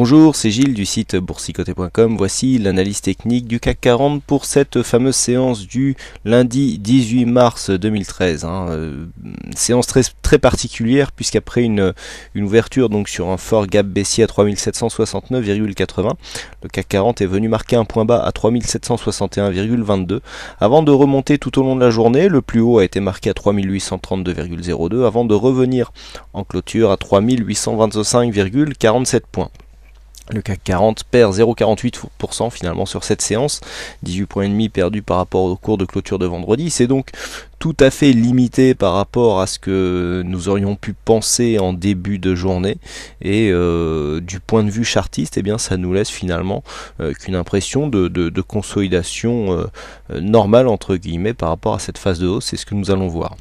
Bonjour, c'est Gilles du site boursicoté.com. Voici l'analyse technique du CAC 40 pour cette fameuse séance du lundi 18 mars 2013. Séance très particulière puisqu'après une ouverture donc sur un fort gap baissier à 3769,80, le CAC 40 est venu marquer un point bas à 3761,22 avant de remonter tout au long de la journée. Le plus haut a été marqué à 3832,02 avant de revenir en clôture à 3825,47 points. Le CAC 40 perd 0,48% finalement sur cette séance, 18,5 points perdus par rapport au cours de clôture de vendredi. C'est donc tout à fait limité par rapport à ce que nous aurions pu penser en début de journée. Et du point de vue chartiste, eh bien, ça nous laisse finalement qu'une impression de consolidation normale entre guillemets par rapport à cette phase de hausse. C'est ce que nous allons voir.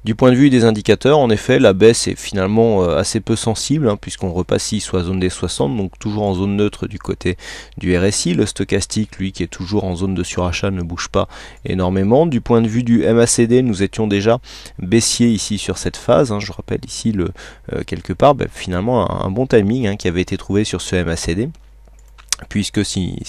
Du point de vue des indicateurs, en effet, la baisse est finalement assez peu sensible, puisqu'on repasse ici soit zone des 60, donc toujours en zone neutre du côté du RSI. Le stochastique, lui, qui est toujours en zone de surachat, ne bouge pas énormément. Du point de vue du MACD, nous étions déjà baissiers ici sur cette phase. Je rappelle ici quelque part, finalement un bon timing qui avait été trouvé sur ce MACD. Puisque si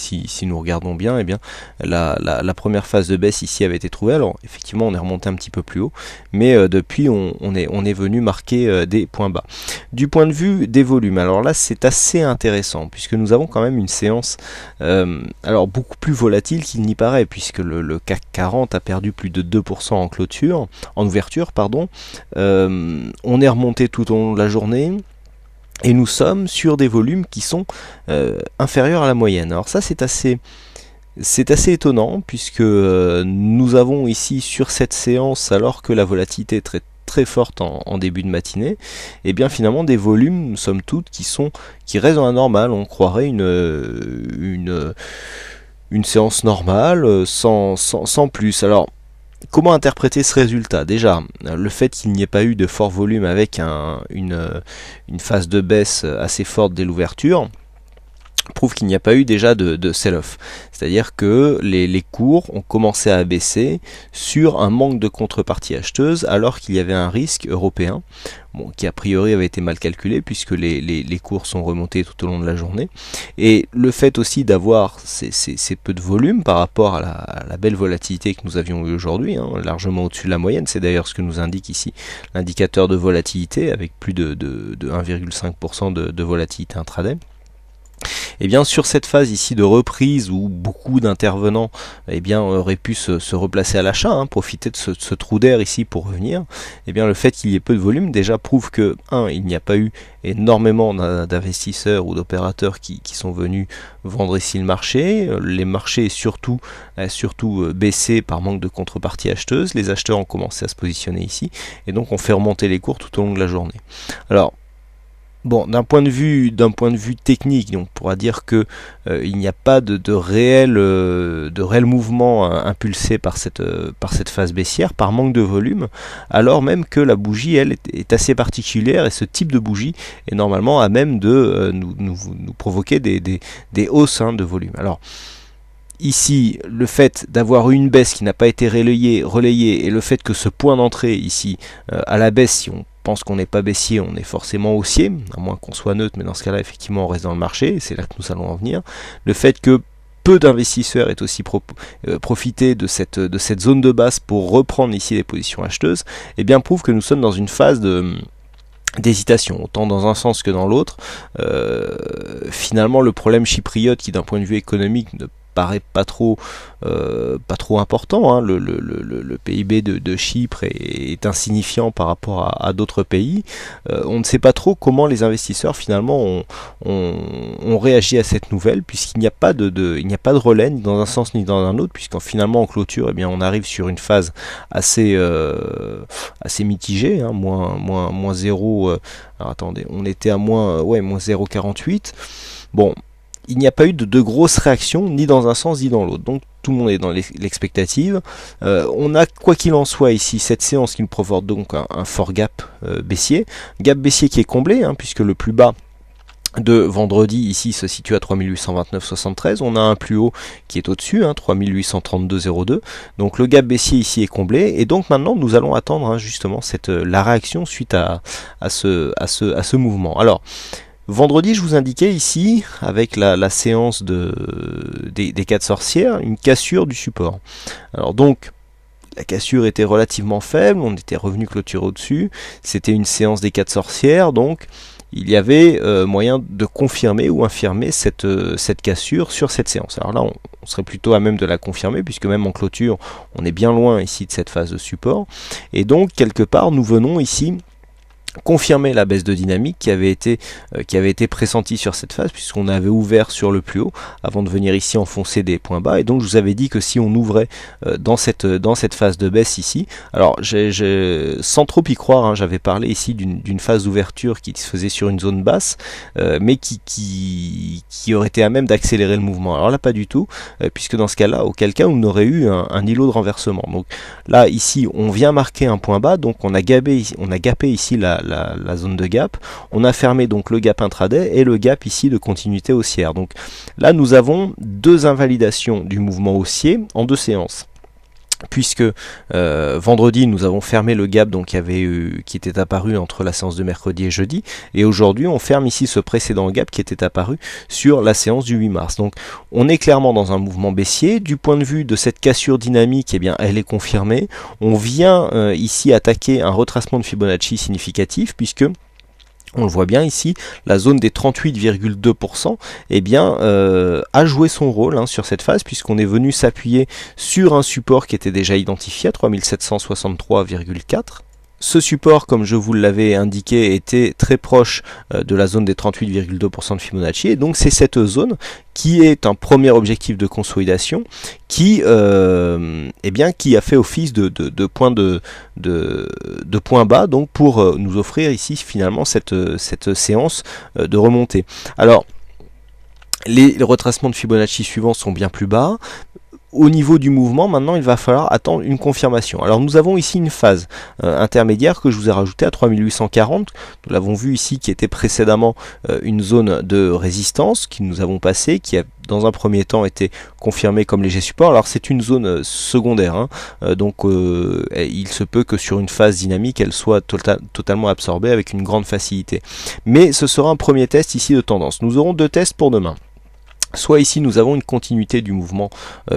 nous regardons bien, eh bien la première phase de baisse ici avait été trouvée. Alors effectivement on est remonté un petit peu plus haut, mais depuis on est venu marquer des points bas. Du point de vue des volumes, alors là c'est assez intéressant puisque nous avons quand même une séance alors beaucoup plus volatile qu'il n'y paraît, puisque le CAC 40 a perdu plus de 2% en ouverture. On est remonté tout au long de la journée. Et nous sommes sur des volumes qui sont inférieurs à la moyenne. Alors ça c'est assez étonnant, puisque nous avons ici sur cette séance, alors que la volatilité est très forte en début de matinée, et bien finalement des volumes, somme toute, qui restent dans la normale. On croirait une séance normale sans plus. Alors comment interpréter ce résultat? Déjà, le fait qu'il n'y ait pas eu de fort volume avec une phase de baisse assez forte dès l'ouverture prouve qu'il n'y a pas eu déjà de sell-off. C'est-à-dire que les cours ont commencé à baisser sur un manque de contrepartie acheteuse, alors qu'il y avait un risque européen, qui a priori avait été mal calculé puisque les cours sont remontés tout au long de la journée. Et le fait aussi d'avoir ces peu de volume par rapport à la belle volatilité que nous avions eu aujourd'hui, largement au-dessus de la moyenne, c'est d'ailleurs ce que nous indique ici l'indicateur de volatilité avec plus de 1,5% de volatilité intraday. Et bien sur cette phase ici de reprise où beaucoup d'intervenants auraient pu se replacer à l'achat, profiter de ce trou d'air ici pour revenir, et bien le fait qu'il y ait peu de volume déjà prouve que il n'y a pas eu énormément d'investisseurs ou d'opérateurs qui sont venus vendre ici le marché. Les marchés surtout baissé par manque de contrepartie acheteuse. Les acheteurs ont commencé à se positionner ici et donc on fait remonter les cours tout au long de la journée. Alors bon, d'un point de vue technique, on pourra dire que il n'y a pas de réel mouvement impulsé par cette phase baissière, par manque de volume, alors même que la bougie, elle, est assez particulière, et ce type de bougie est normalement à même de nous provoquer des hausses de volume. Alors ici, le fait d'avoir une baisse qui n'a pas été relayée, et le fait que ce point d'entrée ici à la baisse, si on pense qu'on n'est pas baissier, on est forcément haussier, à moins qu'on soit neutre, mais dans ce cas-là, effectivement, on reste dans le marché, c'est là que nous allons en venir. Le fait que peu d'investisseurs aient aussi profité de cette zone de base pour reprendre ici les positions acheteuses, eh bien prouve que nous sommes dans une phase d'hésitation, autant dans un sens que dans l'autre. Finalement, le problème chypriote, qui d'un point de vue économique ne paraît pas trop important, le PIB de Chypre est insignifiant par rapport à d'autres pays. On ne sait pas trop comment les investisseurs finalement ont réagi à cette nouvelle, puisqu'il n'y a pas de relais ni dans un sens ni dans un autre, puisqu'en finalement en clôture, eh bien on arrive sur une phase assez mitigée, moins 0. Alors attendez, on était à moins 0,48. Bon, il n'y a pas eu de grosses réactions, ni dans un sens ni dans l'autre. Donc tout le monde est dans l'expectative. On a, quoi qu'il en soit, ici cette séance qui nous provoque donc un fort gap baissier. Gap baissier qui est comblé, puisque le plus bas de vendredi ici se situe à 3829,73. On a un plus haut qui est au-dessus, 3832,02. Donc le gap baissier ici est comblé. Et donc maintenant nous allons attendre justement la réaction suite à ce mouvement. Alors, Vendredi, je vous indiquais ici, avec la séance des 4 sorcières, une cassure du support. Alors donc, la cassure était relativement faible, on était revenu clôturer au-dessus, c'était une séance des 4 sorcières, donc il y avait moyen de confirmer ou infirmer cette cassure sur cette séance. Alors là, on serait plutôt à même de la confirmer, puisque même en clôture, on est bien loin ici de cette phase de support. Et donc, quelque part, nous venons ici confirmer la baisse de dynamique qui avait été pressentie sur cette phase, puisqu'on avait ouvert sur le plus haut avant de venir ici enfoncer des points bas. Et donc je vous avais dit que si on ouvrait dans cette phase de baisse ici, alors sans trop y croire, hein, j'avais parlé ici d'une phase d'ouverture qui se faisait sur une zone basse, mais qui aurait été à même d'accélérer le mouvement. Alors là pas du tout, puisque dans ce cas-là, auquel cas on aurait eu un îlot de renversement. Donc là ici on vient marquer un point bas, donc on a gapé ici la zone de gap, on a fermé donc le gap intraday et le gap ici de continuité haussière. Donc là nous avons deux invalidations du mouvement haussier en 2 séances. Puisque vendredi nous avons fermé le gap donc qui était apparu entre la séance de mercredi et jeudi, et aujourd'hui on ferme ici ce précédent gap qui était apparu sur la séance du 8 mars. Donc on est clairement dans un mouvement baissier. Du point de vue de cette cassure dynamique, eh bien elle est confirmée. On vient ici attaquer un retracement de Fibonacci significatif, puisque on le voit bien ici, la zone des 38,2% eh bien, a joué son rôle hein, sur cette phase, puisqu'on est venu s'appuyer sur un support qui était déjà identifié à 3763,4. Ce support, comme je vous l'avais indiqué, était très proche de la zone des 38,2% de Fibonacci, et donc c'est cette zone qui est un premier objectif de consolidation qui a fait office de point bas, donc pour nous offrir ici finalement cette séance de remontée. Alors les retracements de Fibonacci suivants sont bien plus bas. Au niveau du mouvement, maintenant, il va falloir attendre une confirmation. Alors, nous avons ici une phase intermédiaire que je vous ai rajoutée à 3840. Nous l'avons vu ici, qui était précédemment une zone de résistance que nous avons passée, qui a dans un premier temps été confirmée comme léger support. Alors, c'est une zone secondaire, hein, donc il se peut que sur une phase dynamique, elle soit totalement absorbée avec une grande facilité. Mais ce sera un premier test ici de tendance. Nous aurons 2 tests pour demain. Soit ici nous avons une continuité du mouvement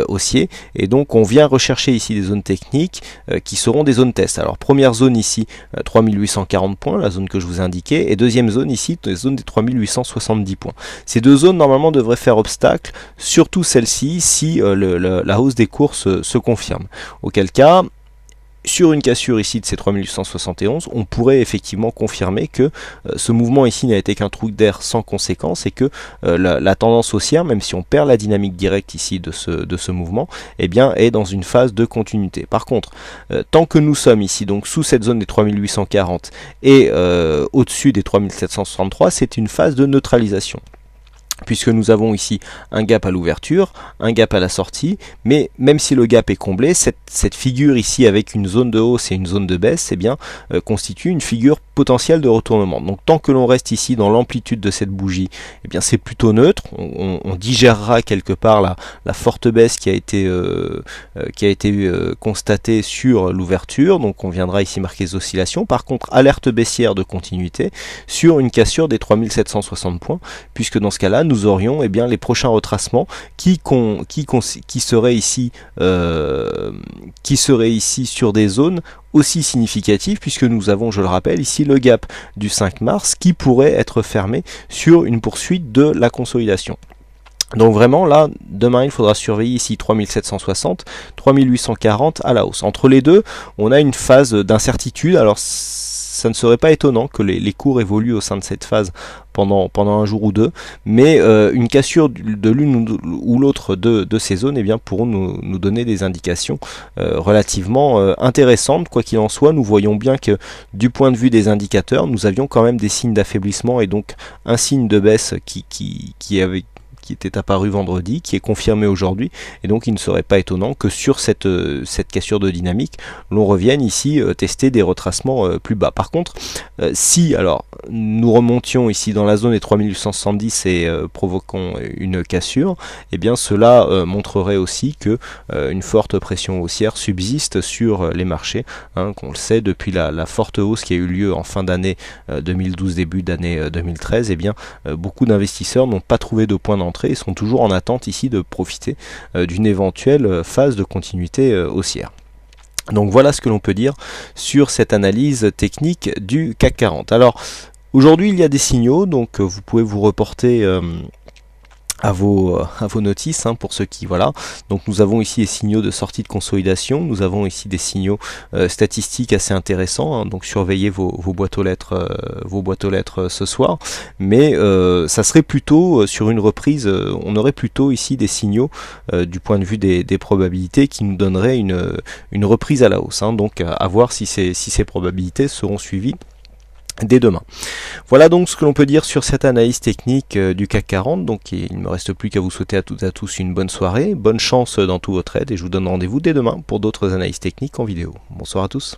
haussier, et donc on vient rechercher ici des zones techniques qui seront des zones test. Alors première zone ici 3840 points, la zone que je vous ai indiquée, et deuxième zone ici, la zone des 3870 points. Ces deux zones normalement devraient faire obstacle, surtout celle-ci si la hausse des cours se confirme. Auquel cas, sur une cassure ici de ces 3871, on pourrait effectivement confirmer que ce mouvement ici n'a été qu'un trou d'air sans conséquence, et que la tendance haussière, même si on perd la dynamique directe ici de ce mouvement, eh bien, est dans une phase de continuité. Par contre, tant que nous sommes ici donc sous cette zone des 3840 et au-dessus des 3763, c'est une phase de neutralisation, puisque nous avons ici un gap à l'ouverture, un gap à la sortie, mais même si le gap est comblé, cette figure ici avec une zone de hausse et une zone de baisse, eh bien, constitue une figure potentielle de retournement. Donc tant que l'on reste ici dans l'amplitude de cette bougie, eh bien c'est plutôt neutre. On digérera quelque part la forte baisse qui a été constatée sur l'ouverture, donc on viendra ici marquer les oscillations. Par contre, alerte baissière de continuité sur une cassure des 3760 points, puisque dans ce cas-là, nous aurions eh bien, les prochains retracements qui seraient ici sur des zones aussi significatives, puisque nous avons, je le rappelle, ici le gap du 5 mars qui pourrait être fermé sur une poursuite de la consolidation. Donc vraiment là, demain il faudra surveiller ici 3760, 3840 à la hausse. Entre les deux, on a une phase d'incertitude. Alors ça ne serait pas étonnant que les cours évoluent au sein de cette phase pendant un jour ou deux, mais une cassure de l'une ou l'autre de ces zones eh bien, pourront nous donner des indications relativement intéressantes. Quoi qu'il en soit, nous voyons bien que du point de vue des indicateurs, nous avions quand même des signes d'affaiblissement, et donc un signe de baisse qui qui était apparu vendredi, qui est confirmé aujourd'hui, et donc il ne serait pas étonnant que sur cette cassure de dynamique, l'on revienne ici tester des retracements plus bas. Par contre, si alors nous remontions ici dans la zone des 3870 et provoquons une cassure, eh bien cela montrerait aussi que une forte pression haussière subsiste sur les marchés, hein, qu'on le sait depuis la forte hausse qui a eu lieu en fin d'année 2012, début d'année 2013, eh bien beaucoup d'investisseurs n'ont pas trouvé de point d'entrée et sont toujours en attente ici de profiter d'une éventuelle phase de continuité haussière. Donc voilà ce que l'on peut dire sur cette analyse technique du CAC 40. Alors aujourd'hui il y a des signaux, donc vous pouvez vous reporter à vos notices, hein, pour ceux qui voilà. Donc nous avons ici des signaux de sortie de consolidation, nous avons ici des signaux statistiques assez intéressants, hein, donc surveillez vos boîtes aux lettres ce soir, mais ça serait plutôt sur une reprise, on aurait plutôt ici des signaux du point de vue des probabilités qui nous donneraient une reprise à la hausse, hein, donc à voir si ces probabilités seront suivies dès demain. Voilà donc ce que l'on peut dire sur cette analyse technique du CAC 40. Donc il ne me reste plus qu'à vous souhaiter à toutes et à tous une bonne soirée, bonne chance dans tous vos trades, et je vous donne rendez-vous dès demain pour d'autres analyses techniques en vidéo. Bonsoir à tous.